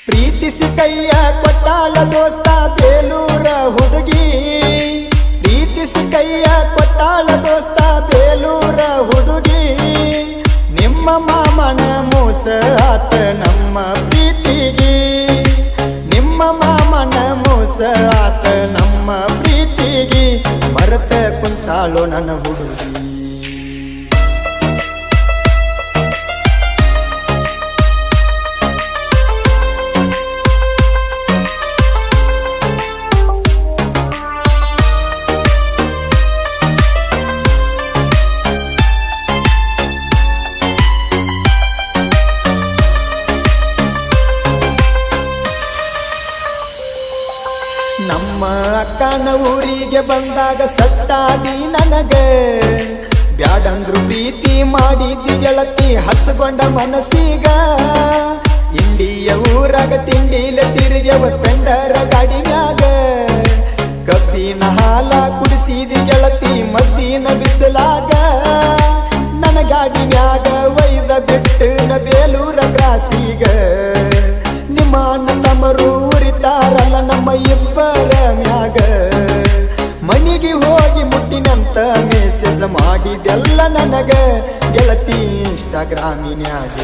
ಪ್ರೀತಿಸಿ ಕೈಯ ಕೊಟ್ಟಾಳ ದೋಸ್ತ ಬೇಲೂರ ಹುಡುಗಿ. ಪ್ರೀತಿಸಿ ಕೈಯ ಕೊಟ್ಟಾಳ ದೋಸ್ತ ಬೇಲೂರ ಹುಡುಗಿ. ನಿಮ್ಮ ಮಾಮನ ಮೋಸ ಆತ ನಮ್ಮ ಪ್ರೀತಿಗೆ. ನಿಮ್ಮ ಮಾಮನ ಮೋಸ ಆತ ನಮ್ಮ ಪ್ರೀತಿಗೆ. ಮರೆತ ಕುಂತಾಳೋ ನನ್ನ ಹುಡುಗಿ. ನಮ್ಮ ಅಕ್ಕನ ಊರಿಗೆ ಬಂದಾಗ ಸತ್ತಾದಿ ನನಗ. ಬ್ಯಾಡಂದ್ರು ಪ್ರೀತಿ ಮಾಡಿದ್ದಿ ಗೆಳತಿ ಹಚ್ಕೊಂಡ ಮನಸ್ಸೀಗ. ಇಂಡಿಯ ಊರಾಗ ತಿಂಡಿಲ ತಿರುಗ್ಯವ ಸ್ಪೆಂಡರ ಗಾಡಿ ಮ್ಯಾಗ. ಕಬ್ಬಿನ ಹಾಲ ಕುಡಿಸಿದಿ ಗೆಳತಿ ಮದ್ದಿನ ಬಿಸಿಲಾಗ. ನನ್ನ ಗಾಡಿ ಮ್ಯಾಗ ಒಯ್ದ ಬಿಟ್ಟು ಬೇಲೂರ ಕ್ರಾಸೀಗ. ನಿಮ್ಮ ಅಣ್ಣ ತಮ್ಮರು ಉರಿತಾರಲ್ಲ ನಮ್ಮ ಇಬ್ಬರ ಮ್ಯಾಗ. ಮನಿಗೆ ಹೋಗಿ ಮುಟ್ಟಿನಂತ ಮೆಸೇಜ್ ಮಾಡಿದೆಲ್ಲ ನನಗ ಗೆಳತಿ ಇನ್ಸ್ಟಾಗ್ರಾಮಿನ್ಯಾಗ.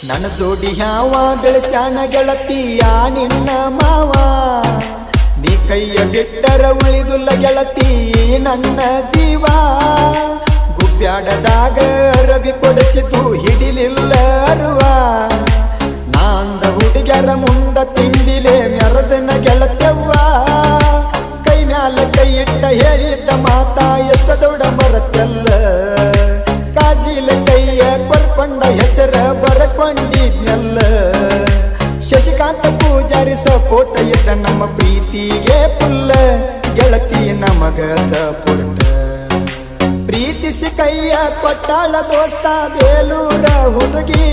ನನ್ನ ಜೋಡಿ ಯಾವ ಬೆಳೆಸ್ಯಾನ ಗೆಳತಿಯ ನಿನ್ನ ಮಾವ. ನೀ ಕೈಯ ಬಿಟ್ಟರ ಉಳಿದುಲ್ಲ ಗೆಳತಿ ನನ್ನ ಜೀವ. ಗುಬ್ಬ್ಯಾಡದಾಗ ಅರಬಿ ಕೊಡಿಸಿತು ಹಿಡಿಲಿಲ್ಲ ಅರುವ. ನಾಂದ ಹುಡುಗ್ಯಾರ ಮುಂದ ತಿಂಡಿಲೆ ಮೆರದನ ಗೆಳತ್ಯವ್ವ. ಕೈ ಮ್ಯಾಲ ಕೈ ಇಟ್ಟ ಹೇಳಿದ್ದ ಮಾತ ಎಷ್ಟ ದೊಡ್ಡ ಮರತೆಲ್ಲ. ಕಾಜಿಲ ಕೈಯ ಕೊರ್ಕೊಂಡ ಹೆಸರ ಬರಕೊಂಡಿದ್ನೆಲ್ಲ. ಶಶಿಕಾಂತ ಪೂಜಾರಿ ಸಪೋಟ ಇದ್ದ ನಮ್ಮ ಪ್ರೀತಿಗೆ ಪುಲ್ಲ. ಗೆಳತಿ ನಮಗ ಸಪೋಟ. ಪ್ರೀತಿಸಿ ಕೈಯ ಕೊಟ್ಟಾಳ ದೋಸ್ತ ಬೇಲೂರ ಹುಡುಗಿ.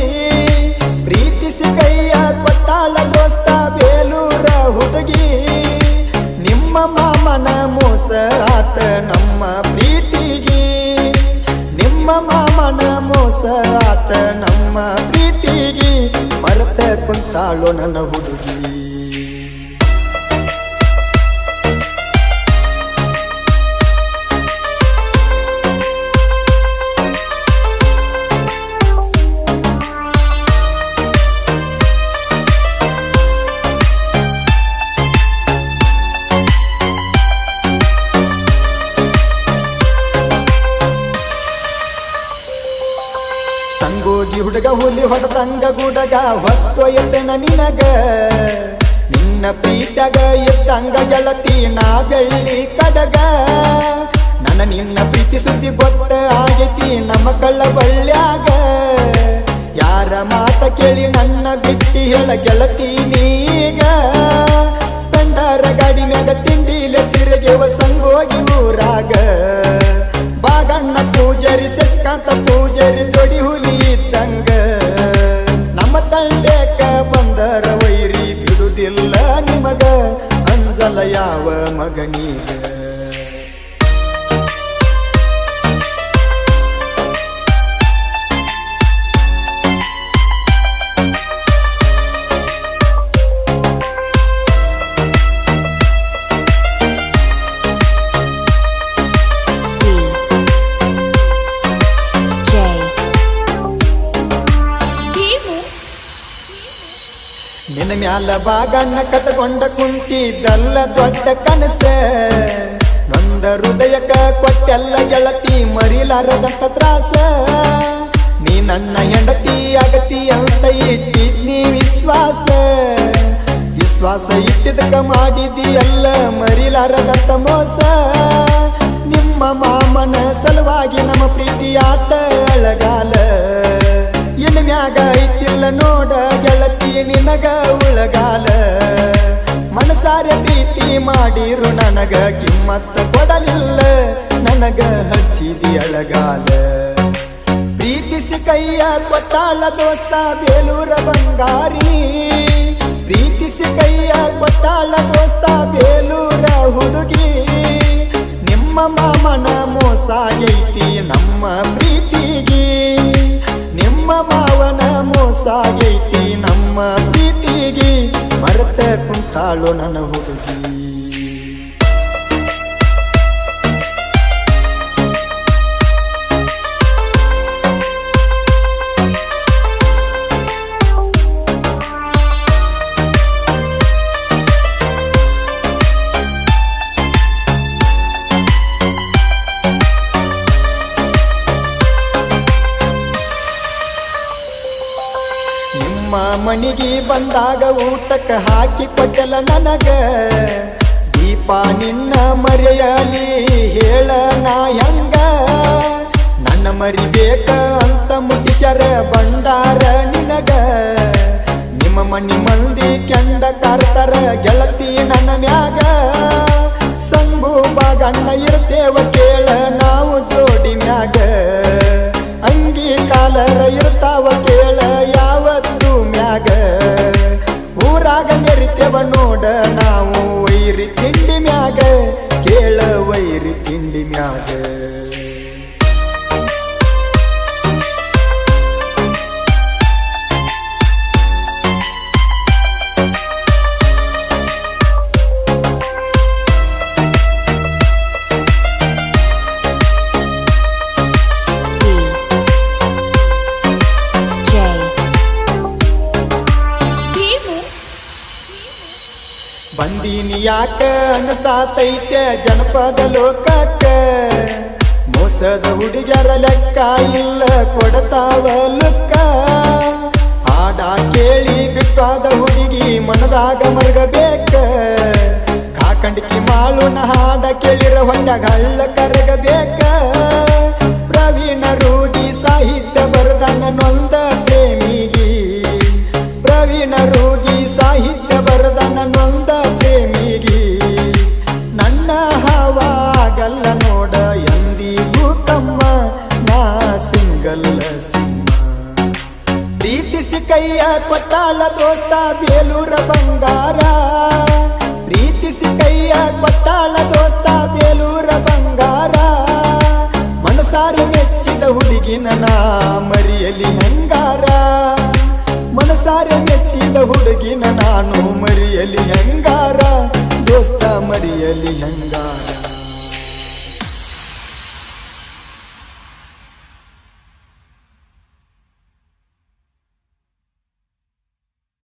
ಪ್ರೀತಿಸಿ ಕೈಯ ಕೊಟ್ಟಾಳ ದೋಸ್ತ ಬೇಲೂರ ಹುಡುಗಿ. ನಿಮ್ಮ ಮಾಮನ ಮೋಸ ಆತ ನಮ್ಮ ಪ್ರೀತಿಗೆ. ನಿಮ್ಮ ಮಾಮನ ಮೋಸ ಆತ ನಮ್ಮ ಪ್ರೀತಿಗೆ. ಮರೆತ ಕುಂತಾಳೋ ನನ್ನ ಹುಡುಗಿ. ಸಂಗೋಗಿ ಹುಡುಗ ಹುಲಿ ಹೊಡೆದಂಗ ಗುಡಗ ಹೊತ್ತೊಯ್ತನ ನಿನಗ. ನಿನ್ನ ಪ್ರೀತ್ಯಾಗ ಇದ್ದಂಗ ಗೆಳತಿ ನಾ ಬೆಳ್ಳಿ ಕಡಗ. ನನ್ನ ನಿನ್ನ ಪ್ರೀತಿ ಸುದ್ದಿ ಗೊತ್ತ ಆಗೈತಿ ನಮ್ಮ ಕಳ್ಳ ಬಳ್ಳ್ಯಾಗ. ಯಾರ ಮಾತ ಕೇಳಿ ನನ್ನ ಬಿಟ್ಟಿ ಹೇಳ ಗೆಳತಿ ನೀಗ. ಸ್ಪೆಂಡರ ಗಾಡಿ ಮ್ಯಾಗ ತಿಂಡಿಲೆ ತಿರುಗೆವ ಸಂಗೋಗಿ ಊರಾಗ. ಬಾಗಣ್ಣ ಪೂಜಾರಿ ಶಶಿಕಾಂತ ಪೂಜಾರಿ ಜೋಡಿ ಹುಲಿ ಇದ್ದಂಗ. ನಮ್ಮ ತಂಡೇಕ ಬಂದರ ವೈರಿ ಬಿಡುದಿಲ್ಲ ನಿಮಗ. ಅಂಜಲ ಯಾವ ಮಗನೀಗ. ನಿನ್ನ ಮ್ಯಾಲ ಬಾಗಣ್ಣ ಕಟ್ಕೊಂಡ ಕುಂತಿದ್ದಲ್ಲ ದೊಡ್ಡ ಕನಸ. ನೊಂದ ಹೃದಯಕ ಕೊಟ್ಟೆಲ್ಲ ಗೆಳತಿ ಮರಿಲಾರದಂತ ತ್ರಾಸ. ನೀ ನನ್ನ ಹೆಂಡತಿ ಆಗತಿ ಅಂತ ಇಟ್ಟಿದ್ನಿ ವಿಶ್ವಾಸ. ವಿಶ್ವಾಸ ಇಟ್ಟಿದ್ದಕ ಮಾಡಿದಿ ಎಲ್ಲ ಮರಿಲಾರದಂತ ಮೋಸ. ನಿಮ್ಮ ಮಾಮನ ಸಲುವಾಗಿ ನಮ್ಮ ಪ್ರೀತಿ ಆತ ಅಳಗಾಲ. ಇನ್ ಮ್ಯಾಗ ಐತಿಲ್ಲ ನೋಡ ಗೆಳತಿ ನಿನಗ ಉಳಗಾಲ. ಮನಸಾರೆ ಪ್ರೀತಿ ಮಾಡಿರು ನನಗ ಕಿಮ್ಮತ್ತ ಕೊಡಲಿಲ್ಲ. ನನಗ ಹಚ್ಚಿದಿ ಅಳಗಾಲ ಪ್ರೀತಿಸಿ ಕೈಯ ಕೊಟ್ಟಾಳ ದೋಸ್ತ ಬೇಲೂರ ಬಂಗಾರಿ ಪ್ರೀತಿಸಿ ಕೈಯ ಕೊಟ್ಟಾಳ ದೋಸ್ತ ಬೇಲೂರ ಹುಡುಗಿ ನಿಮ್ಮ ಮಾಮನ ಮೋಸ ಆಗೈತಿ ನಮ್ಮ ಪ್ರೀತಿಗಿ ನಿಮ್ಮ ಮಾವನ ಮೋಸ ಆಗೈತಿ ನಮ್ಮ ಪ್ರೀತಿಗಿ ಮರೆತ ಕುಂತಾಳು ನನ್ನ ಹುಡುಗಿ ಮನಿಗಿ ಬಂದಾಗ ಊಟಕ್ಕ ಹಾಕಿ ಕೊಟ್ಟಲ ನನಗ ದೀಪ ನಿನ್ನ ಮರೆಯಲಿ ಹೇಳ ನಾ ಹೆಂಗ ನನ್ನ ಮರಿಬೇಕ ಅಂತ ಮುಟ್ಟಿಸ್ಯಾರ ಬಂಡಾರ ನಿನಗ ನಿಮ್ಮ ಮನಿ ಮಂದಿ ಕೆಂಡ ಕಾರ್ತಾರ ಗೆಳತಿ ನನ್ನ ಮ್ಯಾಗ ಸಂಗು ಬಾಗಣ್ಣ ಇರ್ತೇವ ಕೇಳ ನಾವು ಜೋಡಿ ಮ್ಯಾಗ ಅಂಗಿ ಕಾಲರ ಇರ್ತಾವ ಕೇಳ ಯಾವತ್ತು ಮ್ಯಾಗ ಊರಾಗ ಮೆರಿತೇವ ನೋಡ ನಾವು ವೈರಿ ತಿಂಡಿ ಮ್ಯಾಗ ಕೇಳ ವೈರಿ ತಿಂಡಿ ಮ್ಯಾಗ ಬಂದೀನಿ ಯಾಕ ಅನಸಾತೈತೆ ಜನಪದ ಲೋಕಕ್ಕ ಮೋಸದ ಹುಡುಗರ ಲೆಕ್ಕ ಇಲ್ಲ ಕೊಡತಾವ ಲುಕ್ಕ ಹಾಡ ಕೇಳಿ ಬಿಟ್ಟಾದ ಹುಡುಗಿ ಮನದಾಗ ಮರಗಬೇಕ ಕಾಕಂಡಿಕಿ ಮಾಳುನ ಹಾಡ ಕೇಳಿರ ಹೊಂಡಾಗ ಹಳ್ಳ ಕರಗಬೇಕ ಪ್ರವೀಣ ರೂಗಿ ಸಾಹಿತ್ಯ ಬರದಾನ ನೊಂದ ಪ್ರೇಮಿಗಿ ಪ್ರವೀಣ ರೂಗಿ ಸಾಹಿತ್ಯ ಬರದಾನ ನೊಂದ ಪ್ರೇಮಿಗಿ ನನ್ನ ಹವಾಗಲ್ಲ ನೋಡ ಎಂದಿಗೂ ಕಮ್ಮ ನಾ ಸಿಂಗಲ್ಲ ಸಿಂಹ ಪ್ರೀತಿಸಿ ಕೈಯ ಕೊಟ್ಟಾಳ ದೋಸ್ತ ಬೇಲೂರ ಬಂಗಾರ ಪ್ರೀತಿಸಿ ಕೈಯ ಕೊಟ್ಟಾಳ ದೋಸ್ತ ಬೇಲೂರ ಬಂಗಾರ ಮನಸಾರಿ ಮೆಚ್ಚಿದ ಹುಡುಗಿನ ನಾ ಮರಿಯಲಿ ಹೆಂಗಾರ ಮನಸಾರೆ ಮೆಚ್ಚಿದ ಹುಡುಗಿನ ನಾನು ಮರಿಯಲಿ ಹೆಂಗಾರ ದೋಸ್ತ ಮರಿಯಲಿ ಹೆಂಗಾರ